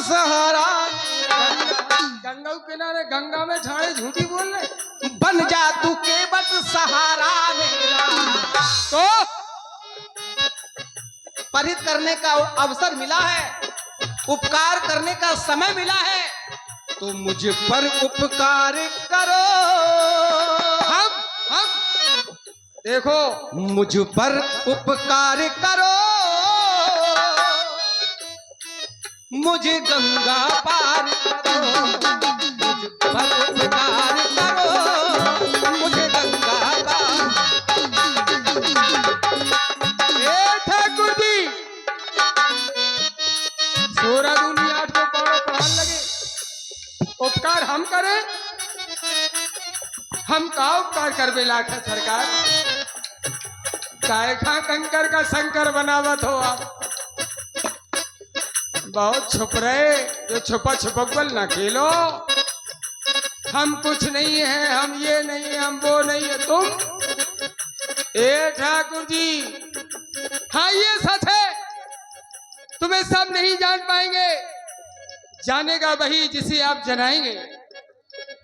सहारा। गंगा के किनारे गंगा में झाड़े झूठी बोल रहे। बन जा तू केवट सहारा मेरा। तो परित करने का अवसर मिला है, उपकार करने का समय मिला है, तो मुझ पर उपकार करो। हम देखो, मुझ पर उपकार करो, मुझे गंगा पार करो। मुझ पर उपकार करो, मुझे गंगा पार। ए ठाकुर जी, 16 दूनी 8 को पढ़ो पढ़ान लगे। उपकार हम करें? हम का उपकार कर बेला था सरकार? काय खा कंकर का शंकर बनावत हो आप? बहुत छुप रहे, जो छुपा छुपकल ना खेलो। हम कुछ नहीं है, हम ये नहीं है, हम वो नहीं है। तुम ए ठाकुर जी, हाँ ये सच है, तुम्हें सब नहीं जान पाएंगे। जानेगा वही जिसे आप जनाएंगे,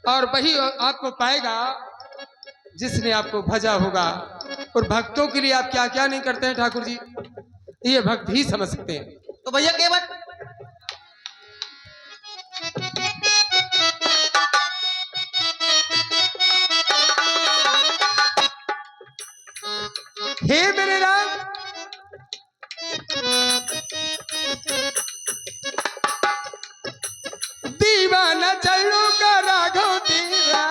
और वही आपको पाएगा जिसने आपको भजा होगा। और भक्तों के लिए आप क्या क्या नहीं करते हैं ठाकुर जी, ये भक्त ही समझ सकते हैं। तो भैया केवट हे मेरे राम, दीवाना चलो का राघव तेरा।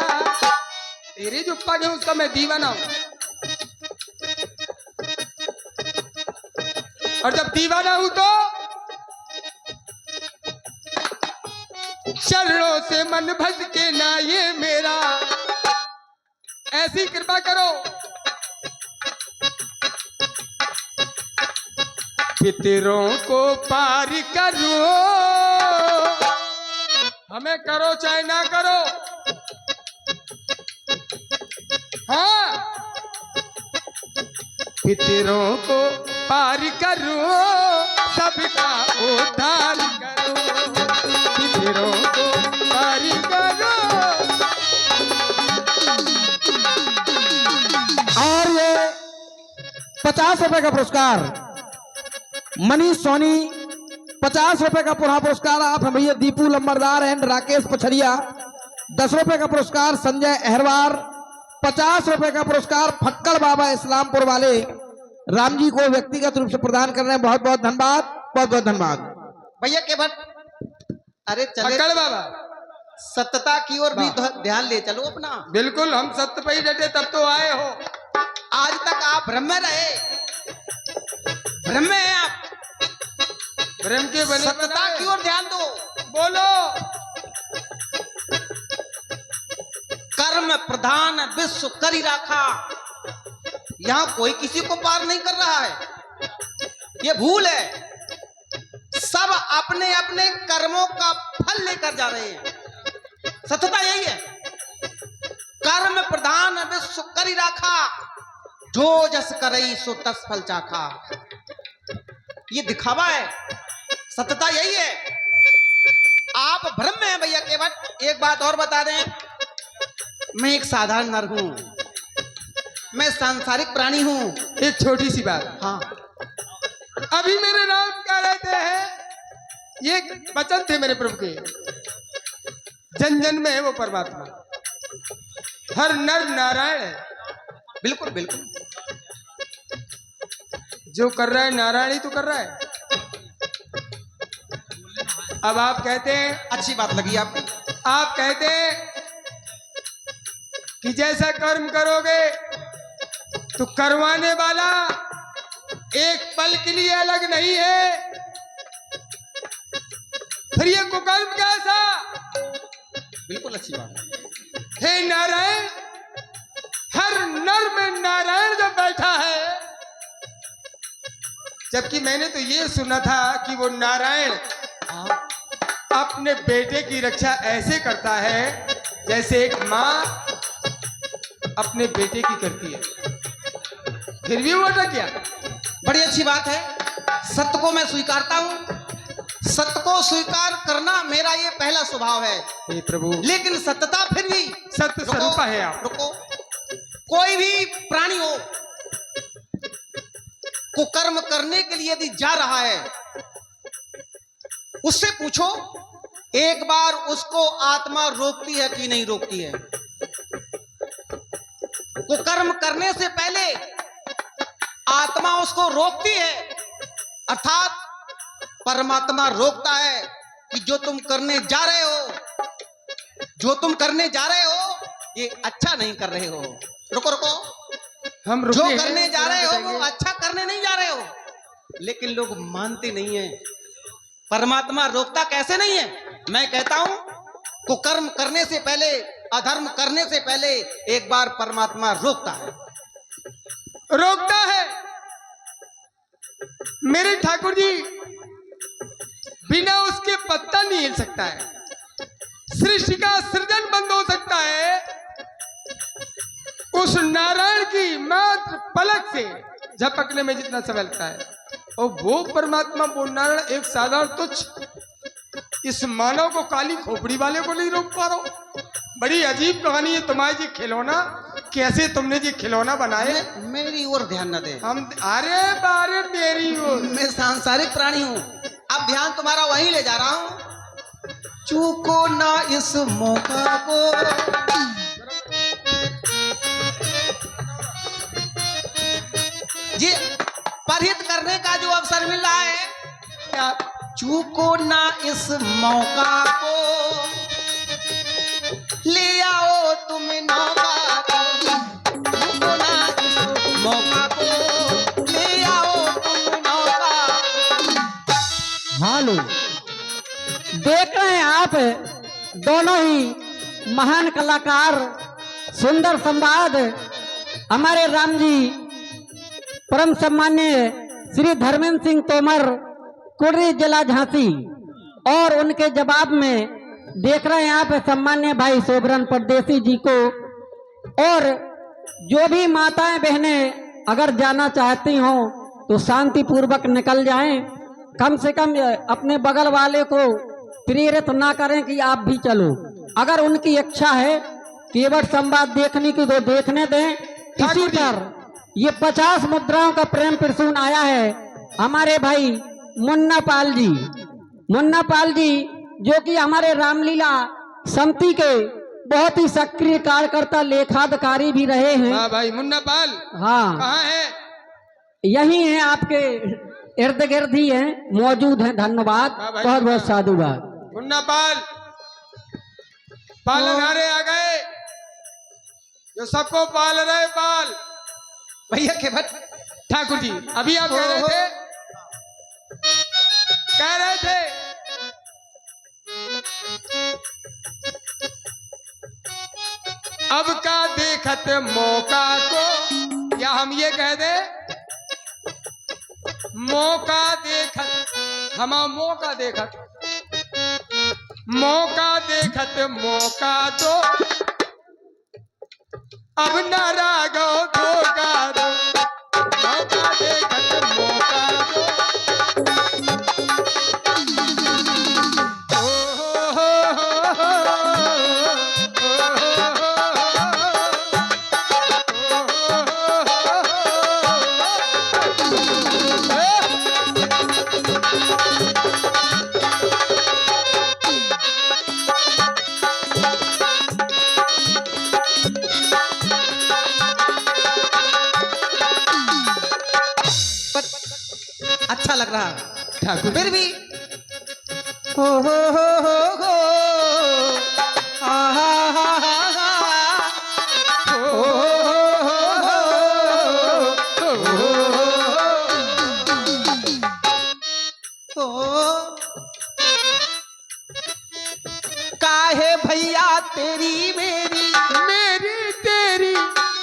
तेरे जो पग है उसका मैं दीवाना हूं, और जब दीवाना हूं तो चरणों से मन भज के ना ये मेरा। ऐसी कृपा करो। पितरों को पार करो, हमें करो चाहे ना करो। हाँ, पितरों को पार करो, सबका उद्धार करो। पितरों को पार करो। और ये 50 रुपए का पुरस्कार मनीष सोनी, 50 रुपए का पुनः पुरस्कार आप हैं भैया दीपू लंबरदार एंड राकेश पछरिया। 10 रुपए का पुरस्कार संजय अहरवार। 50 रुपए का पुरस्कार फक्कड़ बाबा इस्लामपुर वाले राम जी को व्यक्तिगत रूप से प्रदान कर रहे हैं। बहुत बहुत धन्यवाद, बहुत बहुत धन्यवाद भैया केवट। अरे चले फक्कड़ बाबा, सत्यता की ओर भी ध्यान ले चलो अपना। बिल्कुल, हम सत्य पे ही डटे तब तो आए हो। आज तक आप भ्रम में रहे, भ्रम में हैं आप। प्रेम के बने सत्यता की ओर ध्यान दो। बोलो। कर्म प्रधान विश्व करी राखा। यहां कोई किसी को पार नहीं कर रहा है, ये भूल है। सब अपने अपने कर्मों का फल लेकर जा रहे हैं। सत्यता यही है। कर्म प्रधान विश्व करी राखा, जो जस करई सो तस फल चाखा। ये दिखावा है, सत्यता यही है। आप भ्रम में हैं भैया केवट। एक बात और बता दें, मैं एक साधारण नर हूं, मैं सांसारिक प्राणी हूं। एक छोटी सी बात, हाँ, अभी मेरे राम क्या रहते हैं, ये वचन थे मेरे प्रभु के। जन जन में है वो परमात्मा, हर नर नारायण है। बिल्कुल बिल्कुल। जो कर रहा है नारायण ही तो कर रहा है। अब आप कहते हैं, अच्छी बात लगी आपको। आप कहते हैं कि जैसा कर्म करोगे तो करवाने वाला एक पल के लिए अलग नहीं है। फिर ये कुकर्म कैसा? बिल्कुल अच्छी बात। हे नारायण, हर नर में नारायण जब बैठा है, जबकि मैंने तो ये सुना था कि वो नारायण अपने बेटे की रक्षा ऐसे करता है जैसे एक माँ अपने बेटे की करती है। फिर भी वो अटक गया। बड़ी अच्छी बात है, सत्य को मैं स्वीकारता हूं। सत्य को स्वीकार करना मेरा ये पहला स्वभाव है, हे प्रभु, लेकिन सत्यता फिर भी सत्य स्वरूप है आप। रुको, कोई भी प्राणी हो कुकर्म करने के लिए यदि जा रहा है, उससे पूछो एक बार उसको आत्मा रोकती है कि नहीं रोकती है। कुकर्म करने से पहले आत्मा उसको रोकती है, अर्थात परमात्मा रोकता है कि जो तुम करने जा रहे हो, जो तुम करने जा रहे हो ये अच्छा नहीं कर रहे हो। रुको रुको, हम जो रुके करने हैं, जा रहे हो वो बताइए। अच्छा करने नहीं जा रहे हो, लेकिन लोग मानते नहीं है। परमात्मा रोकता कैसे नहीं है? मैं कहता हूं कुकर्म करने से पहले, अधर्म करने से पहले एक बार परमात्मा रोकता है। रोकता है। मेरे ठाकुर जी, बिना उसके पत्ता नहीं हिल सकता है। सृष्टि का सृजन बंद हो सकता है उस नारायण की मात्र पलक से झपकने में जितना समय लगता है, और वो परमात्मा, वो नारायण एक साधारण तुच्छ इस मानव को, काली खोपड़ी वाले को नहीं रोक पा रहा हो। बड़ी अजीब कहानी है तुम्हारी जी। खिलौना कैसे तुमने जी खिलौना बनाए? मेरी ओर ध्यान न दे, हम अरे बारे मेरी ओर। मैं सांसारिक प्राणी हूं, अब ध्यान तुम्हारा वहीं ले जा रहा हूं। चूको ना इस मौका को, ये परहित करने का जो अवसर मिल रहा है, क्या चूको ना इस मौका को, ले आओ तुम नौका को, चूको ना इस मौका को, ले आओ तुम नौका। हालो, देख रहे हैं आप दोनों ही महान कलाकार, सुंदर संवाद हमारे राम जी परम सम्मान्य श्री धर्मेंद्र सिंह तोमर, कुर्री जिला झांसी, और उनके जवाब में देख रहे हैं आप सम्मान्य भाई सोबरन परदेसी जी को। और जो भी माताएं बहनें अगर जाना चाहती हो तो शांति पूर्वक निकल जाएं, कम से कम अपने बगल वाले को प्रेरित ना करें कि आप भी चलो। अगर उनकी इच्छा है केवल संवाद देखने की तो देखने दें। इसी पर ये 50 मुद्राओं का प्रेम प्रसून आया है हमारे भाई मुन्ना पाल जी। मुन्ना पाल जी जो कि हमारे रामलीला समिति के बहुत ही सक्रिय कार्यकर्ता, लेखाधिकारी भी रहे हैं। हाँ भाई मुन्ना पाल, हाँ, कहाँ है? यही है, आपके इर्द गिर्द ही है, मौजूद है। धन्यवाद, हाँ भाई, बहुत बहुत साधुवाद। मुन्ना पाल, पालनहारे आ गए जो सबको पाल रहे। पाल भैया के भट ठाकुर जी, अभी आप कह रहे थे, कह रहे थे अब का देखत मौका को, या हम ये कह दे मौका देखत, हम मौका देखत, मौका देखत मौका दो, अब न रागो धोखा दो, मौका देखत मौका दो। अच्छा लग रहा ठाकुर फिर भी हो हो आ हा हा हा काहे भैया तेरी मेरी, मेरी तेरी,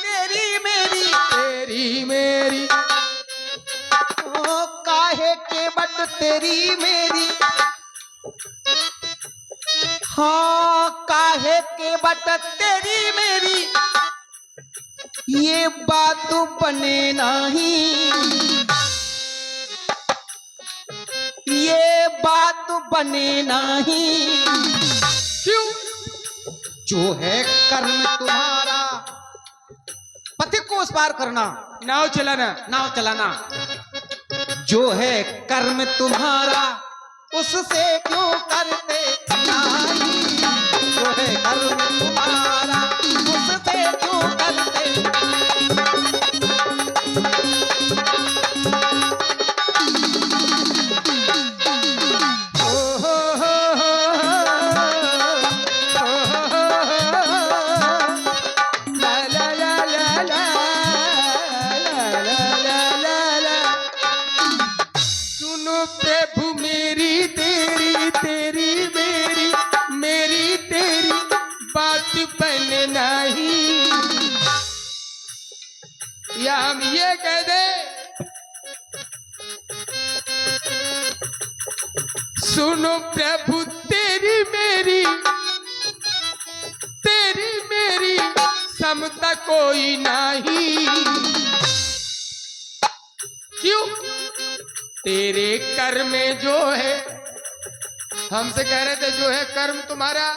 तेरी मेरी, तेरी मेरी, ओ काहे के बट तेरी मेरी, हाँ काहे के बट तेरी मेरी, ये बात बने नहीं, ये बात बने नहीं। क्यों? जो है कर्म तुम्हारा पथिक को उस पार करना, नाव चलाना। नाव चलाना। जो है कर्म तुम्हारा उससे क्यों करते नहीं। जो है कर्म तुम्हारा उससे क्यों करते। सुनो प्रभु मेरी तेरी तेरी मेरी मेरी तेरी बात बने नहीं। या हम ये कह दे, सुनो प्रभु तेरी मेरी समता कोई नहीं। क्यों? तेरे कर्म में जो है, हमसे कह रहे थे जो है कर्म तुम्हारा,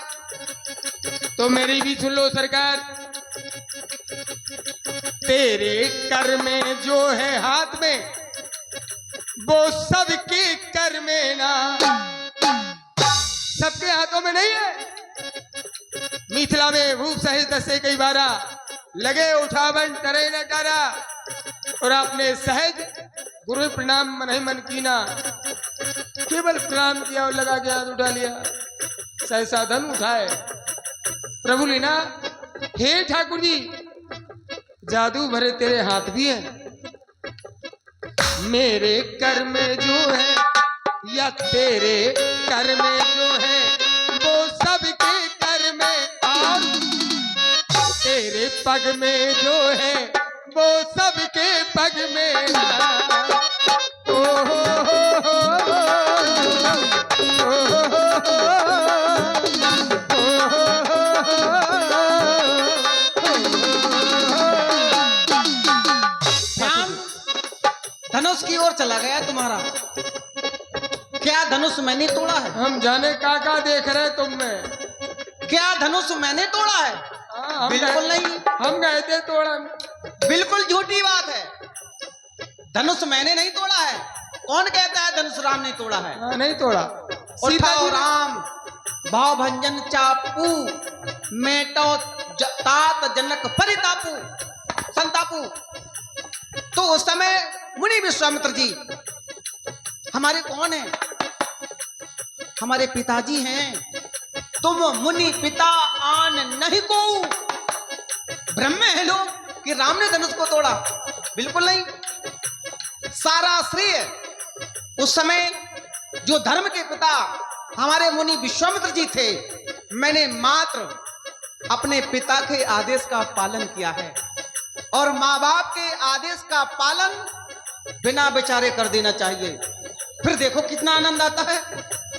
तो मेरी भी सुन लो सरकार। तेरे कर्म में जो है हाथ में वो सबके कर्म में ना, सबके हाथों में नहीं है। मिथिला में भूप सहित दसे कई बारा लगे उठावन टरे न टारा, और आपने सहज गुरु प्रणाम मन ही मन कीना, केवल प्रणाम किया और लगा के हाथ उठा लिया, सहसा धन उठाए। प्रभु लीना, हे ठाकुर जी जादू भरे तेरे हाथ भी है, मेरे कर में जो है या तेरे कर में जो है वो सबके कर में, और तेरे पग में जो है वो सबके पग में। ओ हो धनुष की ओर चला गया तुम्हारा। क्या धनुष मैंने तोड़ा है? हम जाने का देख रहे तुम में। क्या धनुष मैंने तोड़ा है? बिल्कुल नहीं। हम गए थे तोड़ा। बिल्कुल झूठी बात है। धनुष मैंने नहीं तोड़ा है। कौन कहता है धनुष राम ने तोड़ा है? नहीं तोड़ा। उठाओ राम भाव भंजन चापू मेटो तात जनक परितापू संतापू। तो उस समय मुनि विश्वामित्र जी हमारे कौन है? हमारे पिताजी हैं। तुम मुनि पिता आन नहीं को ब्रह्म है लोग कि राम ने धनुष को तोड़ा? बिल्कुल नहीं। सारा श्रेय उस समय जो धर्म के पिता हमारे मुनि विश्वामित्र जी थे, मैंने मात्र अपने पिता के आदेश का पालन किया है, और माँ बाप के आदेश का पालन बिना विचारे कर देना चाहिए। फिर देखो कितना आनंद आता है।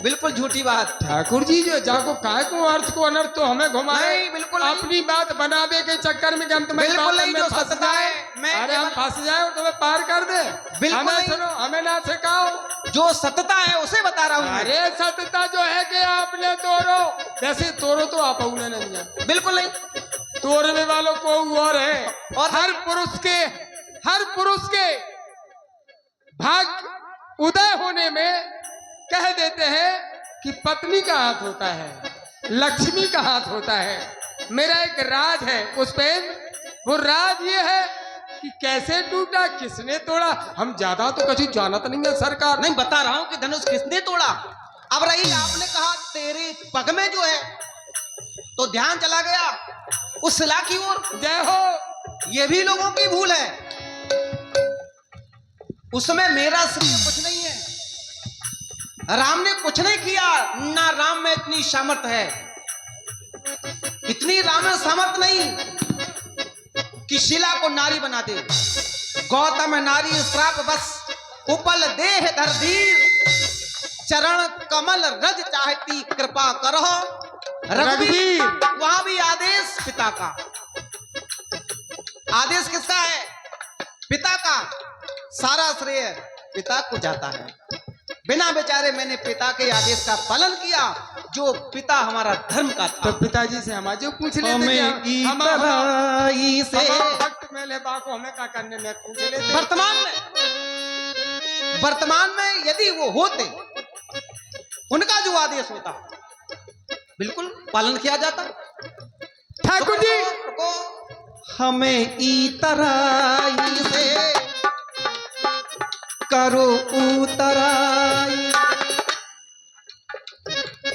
बिल्कुल झूठी बात। ठाकुर जी जो जाको काय को अर्थ को अनर्थ तो हमें घुमाए। नहीं, बिल्कुल नहीं। अपनी बात बनावे के चक्कर में कि हम तुम्हें बिल्कुल नहीं। जो सत्ता है मैं अरे हम फंस जाए और तुम्हें पार कर दे। बिल्कुल हमें नहीं। सुनो, हमें ना सिखाओ। जो सत्ता है उसे बता रहा हूँ मैं। अरे सत्यता जो है कि आपने तोड़ो, वैसे तोड़ो तो आप नहीं जाए। बिल्कुल नहीं। तोड़ने वालों को और है। और हर पुरुष के भाग उदय होने में कह देते हैं कि पत्नी का हाथ होता है, लक्ष्मी का हाथ होता है। मेरा एक राज है पुष्पेंद्र, वो राज ये है कि कैसे टूटा, किसने तोड़ा, हम ज्यादा तो कभी जानत नहीं है सरकार। नहीं, बता रहा हूं कि धनुष किसने तोड़ा। अब रही आपने कहा तेरे पग में जो है, तो ध्यान चला गया उस शिला की ओर। जय हो। ये भी लोगों की भूल है। उसमें मेरा श्रेय कुछ नहीं है। राम ने कुछ नहीं किया, ना राम में इतनी सामर्थ है, इतनी राम में सामर्थ नहीं कि शिला को नारी बना दे। गौतम नारी श्राप बस उपल देह धर धीर, चरण कमल रज चाहती कृपा करो रघुवीर। वहां भी आदेश पिता का। आदेश किसका है? पिता का। सारा श्रेय पिता को जाता है। बिना बेचारे मैंने पिता के आदेश का पालन किया, जो पिता हमारा धर्म का तो था। पिताजी से हम जो पूछ लेते हमें ईतराई से वक्त में ले बाको हमें क्या करने में पूछ लेते। वर्तमान में यदि वो होते, उनका जो आदेश होता बिल्कुल पालन किया जाता। ठाकुर जी रुको, हमें ईतराई से करो उतराई,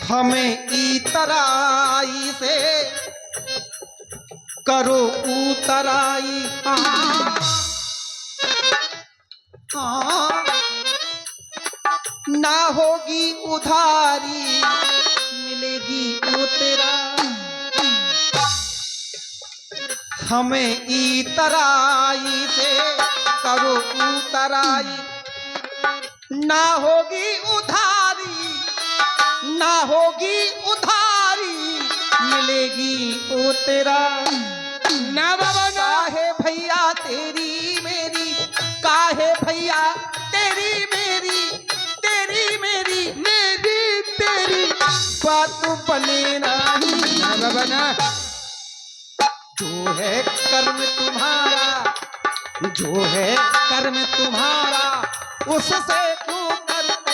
हमें ईतराई से करो उतराई। हाँ, ना होगी उधारी मिलेगी वो तेरा, हमें ईतराई से करो उतराई। ना होगी उधारी, ना होगी उधारी मिलेगी वो तेरा। ना बाबा ना। काहे भैया तेरी मेरी, काहे भैया तेरी मेरी, तेरी मेरी मेरी तेरी बात बने नहीं। ना बाबा ना। जो है कर्म तुम्हारा, जो है कर्म तुम्हारा, उससे क्यों करते।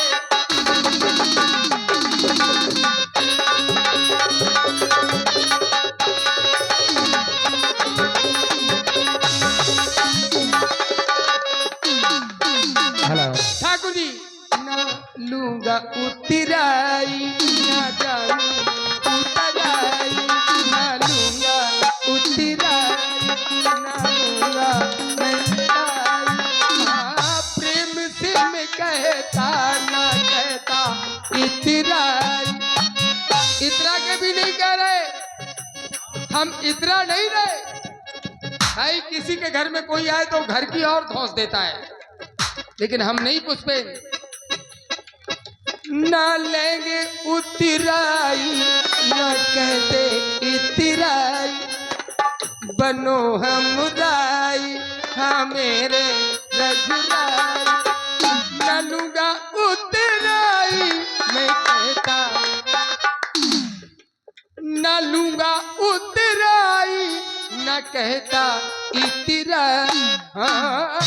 हेलो ठाकुर जी ना लूंगा उतराई, ना जाऊं उतराई, ना लूंगा उतराई, ना लूंगा उतराई। हाँ, प्रेम से मैं कहता ना कहता इतराई। इतरा के भी नहीं कह रहे, हम इतरा नहीं रहे। भाई किसी के घर में कोई आए तो घर की और धौंस देता है, लेकिन हम नहीं पुष्पेन। ना लेंगे उतराई, ना कहते इतराई, बनो हम राई, हाँ मेरे रजराई। ना लूंगा उतराई मैं कहता, ना लूंगा उतराई, ना कहता इतराई। हाँ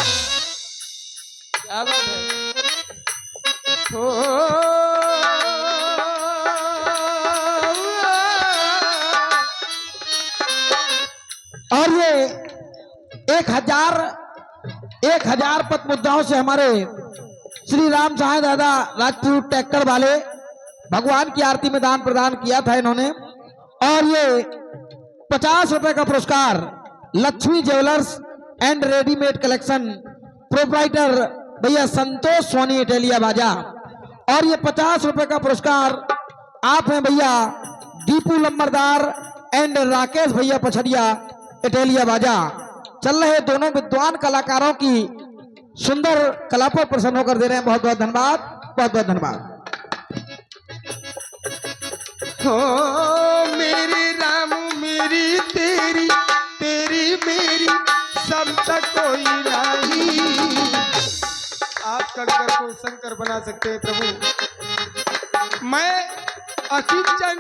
क्या बात है। और ये 1000 पद मुद्राओं से हमारे श्री राम सहाय दादा राजपूत ट्रैक्टर वाले भगवान की आरती में दान प्रदान किया था इन्होंने। और ये 50 रुपए का पुरस्कार Lakshmi jewellers and readymade collection proprietor भैया संतोष सोनी इटालिया बाजा। और ये 50 रुपए का पुरस्कार आप हैं भैया दीपू लंबरदार एंड राकेश भैया पछरिया इटालिया बाजा। चल रहे दोनों विद्वान कलाकारों की सुंदर कला पर प्रसन्न होकर दे रहे हैं। बहुत बहुत धन्यवाद, बहुत बहुत धन्यवाद। हो मेरे राम मेरी तेरी, तेरी मेरी समता कोई नहीं। आप कंकर को शंकर बना सकते हैं प्रभु। मैं अकिंचन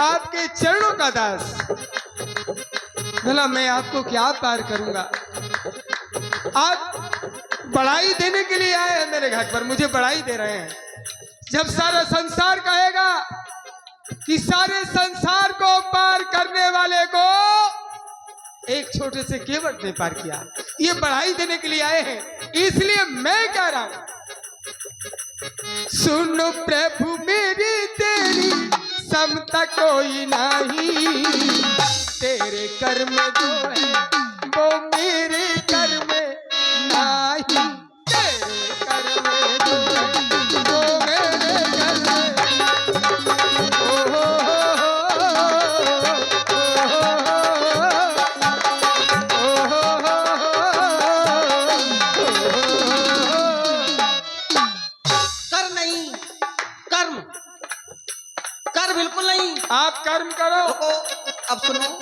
आपके चरणों का दास, भला मैं आपको क्या पार करूंगा। आप बड़ाई देने के लिए आए हैं मेरे घर पर, मुझे बड़ाई दे रहे हैं। जब सारा संसार कहेगा कि सारे संसार को पार करने वाले को एक छोटे से केवट ने पार किया, ये बढ़ाई देने के लिए आए हैं। इसलिए मैं कह रहा हूं, सुनो प्रभु मेरी तेरी समता कोई नहीं। तेरे कर्म जो है वो मेरे कर्म नहीं। तेरे कर्म जो है वो मेरे कर्म। कर नहीं, कर्म कर बिल्कुल नहीं। आप कर्म करो। रुको, अब सुनो,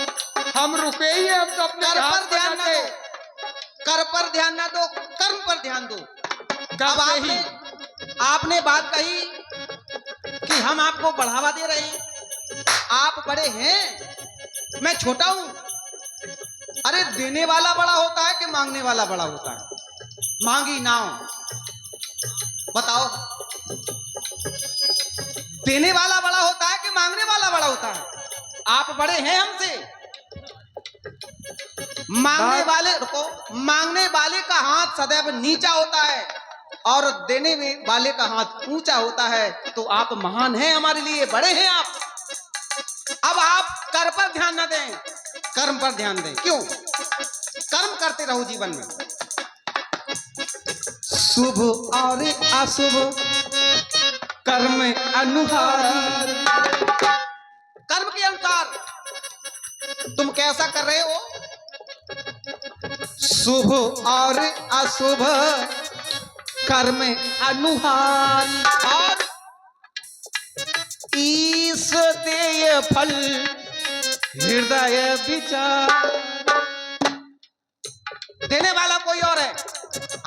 हम रुके ही हैं, हम तो अपने कर हाथ पर ध्यान ना बनाते। दो, कर पर ध्यान ना दो, कर्म पर ध्यान दो। कर अब नहीं। आपने बात कही कि हम आपको बढ़ावा दे रहे हैं, आप बड़े हैं, मैं छोटा हूं। अरे देने वाला बड़ा होता है कि मांगने वाला बड़ा होता है? मांगी नाव, बताओ, देने वाला बड़ा होता है कि मांगने वाला बड़ा होता है? आप बड़े हैं हमसे। मांगने वाले, रुको, मांगने वाले का हाथ सदैव नीचा होता है और देने वाले का हाथ ऊंचा होता है। तो आप महान हैं हमारे लिए, बड़े हैं आप। अब आप कर पर ध्यान न दें, कर्म पर ध्यान दें। क्यों? कर्म करते रहो जीवन में, शुभ और अशुभ कर्म अनुसार। कर्म के अनुसार तुम कैसा कर रहे हो, शुभ और अशुभ कर्म अनुहारी, और ईश देय फल हृदय विचार। देने वाला कोई और है,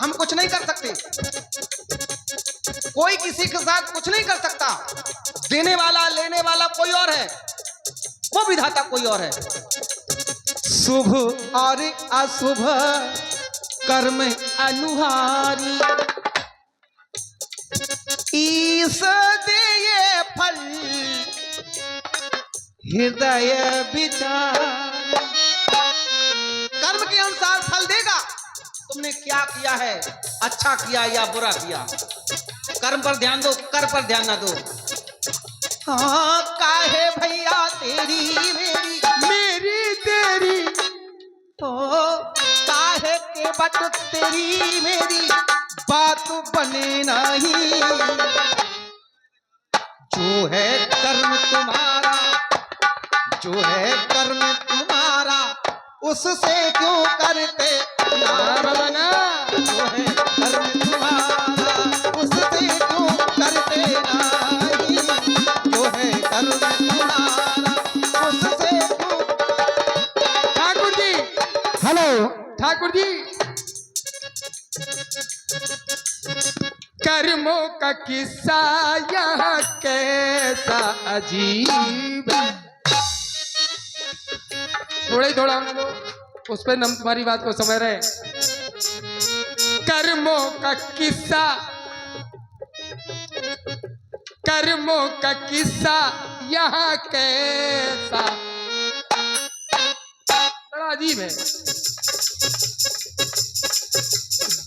हम कुछ नहीं कर सकते। कोई किसी के साथ कुछ नहीं कर सकता। देने वाला लेने वाला कोई और है, वो विधाता कोई और है। शुभ और अशुभ कर्म अनुहारी, ईश देय फल हृदय विचार। कर्म के अनुसार फल देगा। तुमने क्या किया है, अच्छा किया या बुरा किया, कर्म पर ध्यान दो, कर पर ध्यान ना दो। हाँ, काहे भैया तेरी मेरी मेरी तेरी, ओ काहे के बट तेरी मेरी बात बने नहीं। जो है कर्म तुम्हारा, जो है कर्म तुम्हारा, उससे क्यों करते बना जो है कर्म तुम्हारा, उससे क्यों करते नहीं। जो है कर्म तुम्हारा, उससे क्यों। ठाकुर जी, हेलो, ठाकुर जी, कर्मों का किस्सा यहाँ कैसा अजीब है। थोड़ा ही थोड़ा होने दो, उस पर हम तुम्हारी बात को समझ रहे हैं। कर्मों का किस्सा, कर्मों का किस्सा यहाँ कैसा, बड़ा अजीब है।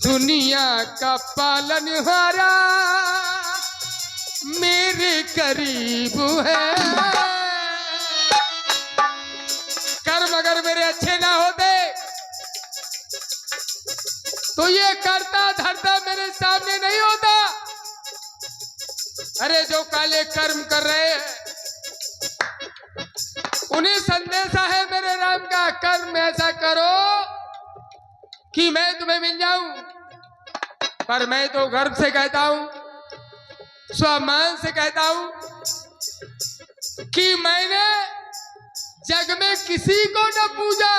दुनिया का पालनहारा मेरे करीब है। कर्म अगर मेरे अच्छे ना होते तो ये करता धरता मेरे सामने नहीं होता। अरे जो काले कर्म कर रहे हैं उन्हें संदेशा है मेरे राम का, कर्म ऐसा करो कि मैं तुम्हें मिल जाऊं। पर मैं तो गर्व से कहता हूं, स्वाभिमान से कहता हूं कि मैंने जग में किसी को न पूजा,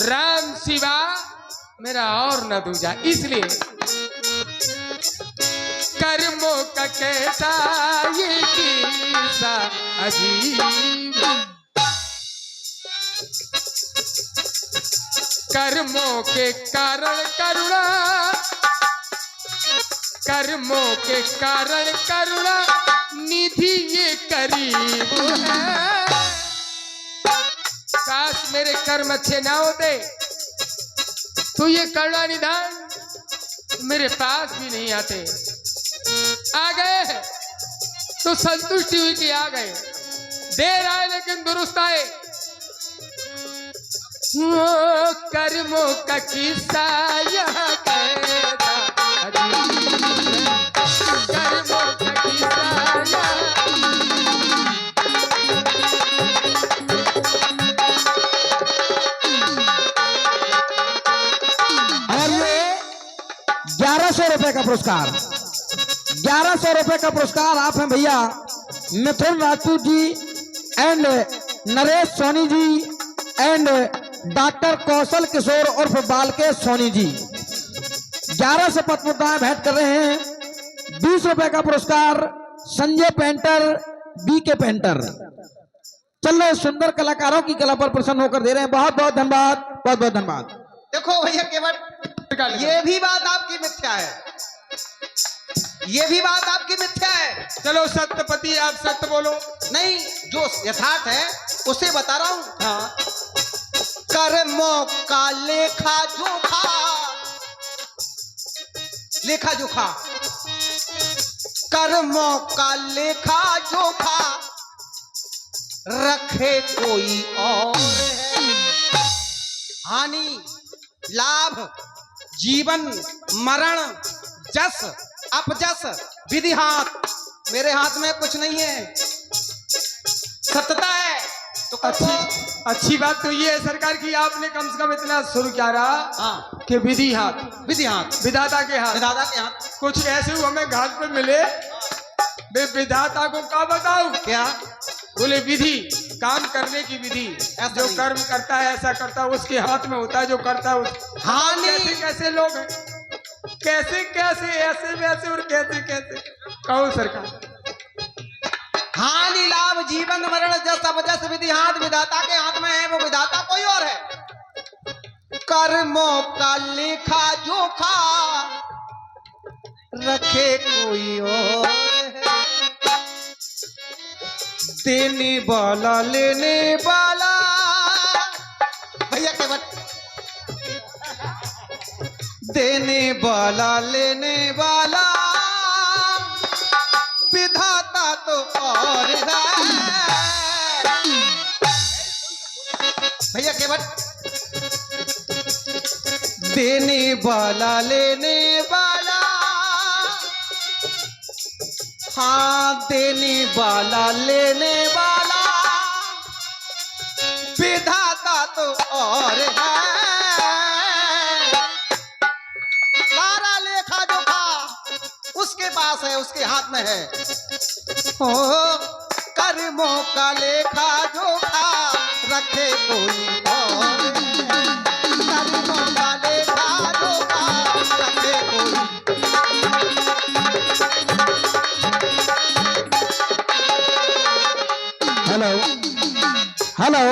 राम सिवा मेरा और न दूजा। इसलिए कर्मों का कैसा ये किस्सा अजीब, कर्मों के कारण करुणा, कर्मों के कारण करुणा निधि ये करीब है। काश मेरे कर्म अच्छे ना होते तो ये करुणा निधान मेरे पास भी नहीं आते। आ गए तो संतुष्टि हुई कि आ गए, देर आए लेकिन दुरुस्त आए। कर्मों का किस्सा यहाँ कैसा अजीब, कर्मों का किस्सा और ये 1100 रुपए का पुरस्कार, 1100 रुपए का पुरस्कार आप हैं भैया Mithun Rajput ji and Naresh Soni ji and doctor Kaushal Kishore उर्फ बालकेश सोनी जी। 1100 पद मुद्दाएं भेंट कर रहे हैं 20 रुपए का पुरस्कार संजय पेंटर, बी के पेंटर। चल रहे सुंदर कलाकारों की कला पर प्रसन्न होकर दे रहे हैं। बहुत बहुत धन्यवाद, बहुत बहुत धन्यवाद। देखो भैया केवट, ये भी बात आपकी मिथ्या है, ये भी बात आपकी मिथ्या है। चलो सत्यपति, आप सत्य बोलो। नहीं, जो यथार्थ है उसे बता रहा हूं। हाँ, कर्मों का लेखा जोखा, लेखा जोखा, कर्मों का लेखा जोखा रखे कोई और है। हानि लाभ जीवन मरण जस अपजस विधि हाथ, मेरे हाथ में कुछ नहीं है। सत्यता है तो अच्छी बात तो ये है सरकार की आपने कम से कम इतना शुरू किया रहा हाँ, कि विधि हाथ, विधि हाथ, विधाता के हाथ। विधाता के हाथ। कुछ ऐसे हमें घाट पे मिले, मैं विधाता को क्या बताऊं? क्या बोले विधि, काम करने की विधि। जो नहीं। कर्म करता है ऐसा करता है, उसके हाथ में होता है जो करता है उस। हानि कैसे कैसे लोग हैं, कैसे कैसे ऐसे वैसे और कैसे कैसे, कहो सरकार। हानि लाभ जीवन मरण जस अपजस विधि हाथ विधाता के हाथ में है, वो विधाता कोई और है। कर्मों का लेखा जोखा रखे कोई और है। देने वाला लेने वाला, भैया केवट, देने वाला लेने वाला विधाता तो और है। भैया केवट, देने वाला लेने वाला, हाँ देने वाला लेने वाला विधाता तो और है। सारा लेखा जोखा उसके पास है, उसके हाथ में है। ओ कर्मों का लेखा जोखा रखे कोई और है। कर्मों का लेखा जोखा रखे कोई। हेलो हेलो,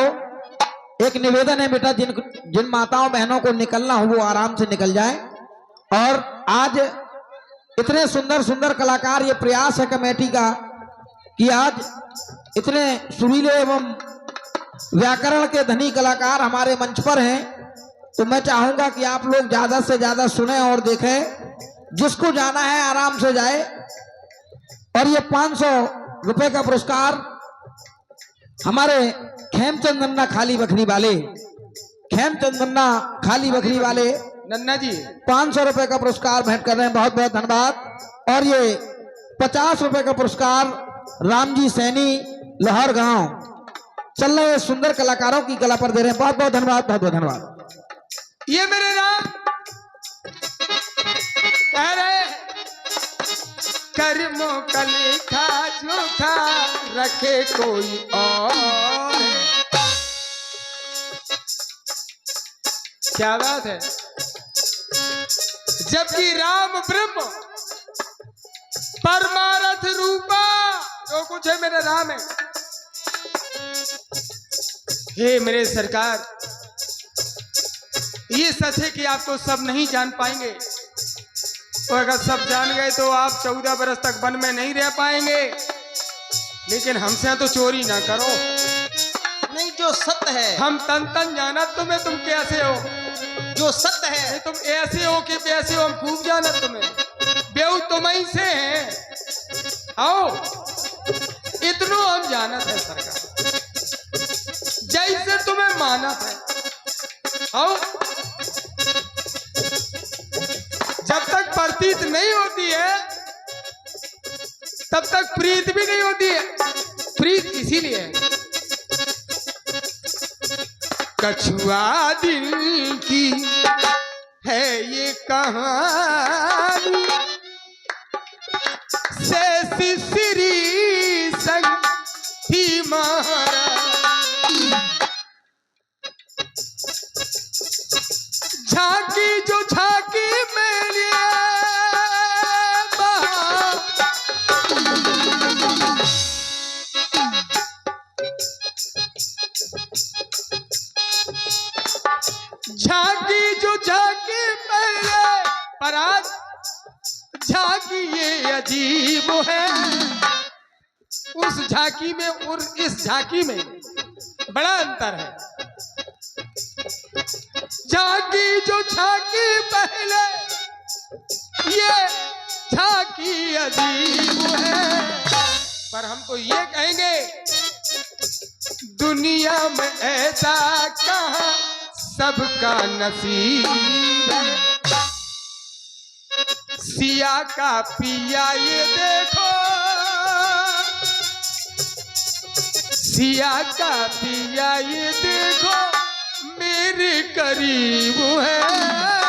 एक निवेदन है बेटा, जिन माताओं बहनों को निकलना हो वो आराम से निकल जाए। और आज इतने सुंदर सुंदर कलाकार, ये प्रयास है कमेटी का कि आज इतने सुरीले एवं व्याकरण के धनी कलाकार हमारे मंच पर हैं, तो मैं चाहूंगा कि आप लोग ज्यादा से ज्यादा सुने और देखें। जिसको जाना है आराम से जाए। और ये 500 रुपए का पुरस्कार हमारे खेमचंद नन्ना खाली बखरी वाले, खेमचंद नन्ना खाली बखरी वाले नन्ना जी 500 रुपए का पुरस्कार भेंट कर रहे हैं। बहुत बहुत धन्यवाद। और ये 50 रुपए का पुरस्कार रामजी सैनी लाहौर गांव चल रहे सुंदर कलाकारों की कला पर दे रहे हैं। बहुत बहुत धन्यवाद, बहुत बहुत धन्यवाद। ये मेरे राम कह रहे, कर्मों का लेखा जोखा रखे कोई और है। क्या बात है। जबकि राम ब्रह्म परमारथ रूपा जो कुछ है मेरा राम है। हे मेरे सरकार, ये सच है कि आप तो सब नहीं जान पाएंगे, और अगर सब जान गए तो आप 14 बरस तक वन में नहीं रह पाएंगे। लेकिन हमसे तो चोरी ना करो। नहीं, जो सत्य है, हम तन तन जाना तुम्हें, तुम कैसे हो। जो सत्य है, नहीं तुम ऐसे हो कि वैसे हो, हम खूब जाना तुम्हें। बेऊ तुम ही से हैं। आओ, इतनो हम जानत है सरकार, जैसे तुम्हें मानत है। आओ, जब तक प्रतीत नहीं होती है तब तक प्रीत भी नहीं होती है। प्रीत इसीलिए है। कछुआ दिल की है ये कहानी, से सिसरी संग थी मारा। झांकी जो झांकी मेरी अजीब है। उस झांकी में और इस झांकी में बड़ा अंतर है। झांकी जो झांकी पहले, ये झांकी अजीब है। पर हम तो ये कहेंगे, दुनिया में ऐसा कहाँ सबका नसीब है। सिया का पिया ये देखो, सिया का पिया ये देखो, मेरे करीब है।